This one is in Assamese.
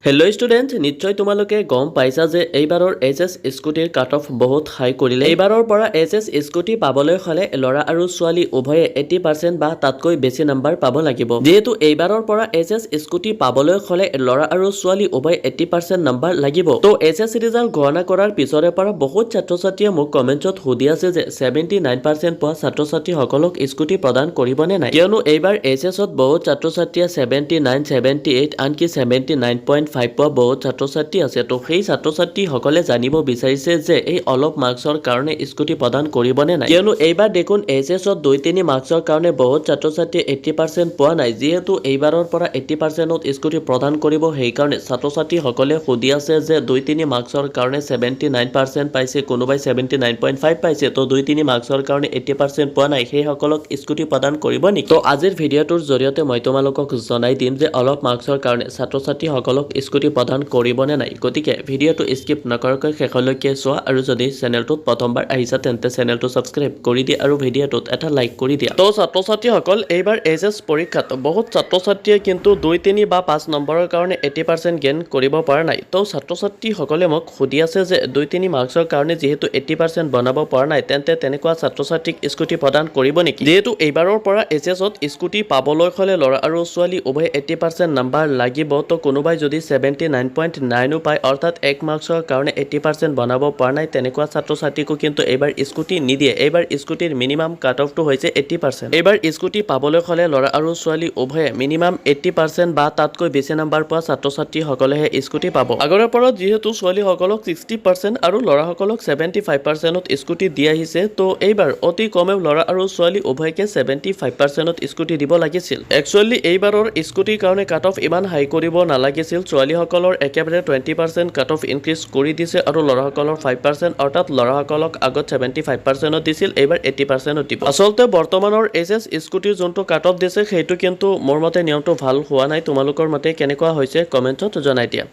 হেল্ল' ষ্টুডেণ্ট, নিশ্চয় তোমালোকে গম পাইছা যে এইবাৰৰ এইচএছ স্কুটিৰ কাট অফ বহুত হাই কৰিলে। এইবাৰৰ পৰা এইচএছ স্কুটি পাবলৈ হ'লে ল'ৰা আৰু ছোৱালী উভয়ে 80% বা তাতকৈ বেছি নম্বৰ পাব লাগিব। যিহেতু এইবাৰৰ পৰা এইচএছ স্কুটি পাবলৈ হ'লে ল'ৰা আৰু ছোৱালী উভয়ে 80% নম্বৰ লাগিব। তো এইচএছ ৰিজাল্ট ঘোষণা কৰাৰ পিছৰে পৰা বহুত ছাত্ৰ-ছাত্ৰীয়ে মোক কমেণ্টছত সুধি আছে যে 79% পোৱা ছাত্ৰ-ছাত্ৰীসকলক স্কুটি প্ৰদান কৰিবনে নাই। কিয়নো এইবাৰ এইচএছত বহুত ছাত্ৰ-ছাত্ৰীয়ে 79, 78 আনকি 79.5 পোৱা বহুত ছাত্ৰ-ছাত্ৰী আছে। তো সেই ছাত্ৰ-ছাত্ৰীসকলে জানিব বিচাৰিছে যে এই অলপ মাৰ্কছৰ কাৰণে স্কুটি প্ৰদান কৰিবনে নাই। কিয়নো এইবাৰ দেখোন এইচএছত 2-3 মাৰ্কছৰ কাৰণে বহুত ছাত্ৰ-ছাত্ৰীয়ে 80% পোৱা নাই। যিহেতু এইবাৰৰ পৰা 80%ত স্কুটি প্ৰদান কৰিব, সেইকাৰণে ছাত্ৰ-ছাত্ৰীসকলে সুধি আছে যে 2-3 মাৰ্কছৰ কাৰণে 79% পাইছে, কোনোবাই 79.5 পাইছে, তো 2-3 মাৰ্কছৰ কাৰণে 80% পোৱা নাই, সেইসকলক স্কুটি প্ৰদান কৰিব নেকি? তো আজিৰ ভিডিঅ'টোৰ জৰিয়তে মই তোমালোকক জনাই দিম যে অলপ মাৰ্কছৰ কাৰণে ছাত্ৰ-ছাত্ৰীসকলক স্কুটি প্ৰদান কৰিবনে নাই। গতিকে ভিডিঅ'টো স্কিপ নকৰাকৈ শেষলৈকে চোৱা, আৰু যদি চেনেলটোত প্ৰথমবাৰ আহিছা তেন্তে চেনেলটো ছাবস্ক্ৰাইব কৰি দিয়া আৰু ভিডিঅ'টোত এটা লাইক কৰি দিয়া। তো ছাত্ৰ-ছাত্ৰীসকল, এইবাৰ এইচএছ পৰীক্ষাত বহুত ছাত্ৰ-ছাত্ৰীয়ে কিন্তু 2-3 বা 5 নম্বৰৰ কাৰণে 80% গেইন কৰিব পৰা নাই। তো ছাত্ৰ-ছাত্ৰীসকলে মোক সুধি আছে যে 2-3 মাৰ্কছৰ কাৰণে যিহেতু 80% বনাব পৰা নাই, তেন্তে তেনেকুৱা ছাত্ৰ-ছাত্ৰীক স্কুটি প্ৰদান কৰিব নেকি? যিহেতু এইবাৰৰ পৰা এইচএছত স্কুটি পাবলৈ হ'লে ল'ৰা আৰু ছোৱালী উভয়ে 80% নম্বৰ লাগিব। তো কোনোবাই যদি 79.9 পায়, অৰ্থাৎ 1 মাৰ্কছৰ কাৰণে 80% বনাব পৰা নাই, তেনেকুৱা ছাত্ৰ-ছাত্ৰীকো কিন্তু এইবাৰ স্কুটি নিদিয়ে। এইবাৰ স্কুটিৰ মিনিমাম কাট অফটো হৈছে 80%। এইবাৰ স্কুটি পাবলৈ হ'লে ল'ৰা আৰু ছোৱালী উভয়ে মিনিমাম 80% বা তাতকৈ বেছি নম্বৰ পোৱা ছাত্ৰ-ছাত্ৰীসকলেহে স্কুটি পাব। আগৰে পৰা যিহেতু ছোৱালীসকলক 60% আৰু ল'ৰাসকলক 75%ত স্কুটি দি আহিছে, তো এইবাৰ অতি কমেও ল'ৰা আৰু ছোৱালী উভয়কে 75%ত স্কুটি দিব লাগিছিল। একচুৱেলি এইবাৰৰ স্কুটিৰ কাৰণে কাট অফ ইমান হাই কৰিব নালাগিছিল। ছোৱালীসকলৰ একেবাৰে 20% কাট অফ ইনক্ৰিজ কৰি দিছে আৰু ল'ৰাসকলৰ 5%, অৰ্থাৎ ল'ৰাসকলক আগত 75%ত দিছিল, এইবাৰ 80%ত দিব। আচলতে বৰ্তমানৰ এইচএছ স্কুটিৰ যোনটো কাট অফ দিছে, সেইটো কিন্তু মোৰ মতে নিয়মটো ভাল হোৱা নাই। তোমালোকৰ মতে কেনেকুৱা হৈছে কমেণ্টত জনাই দিয়া।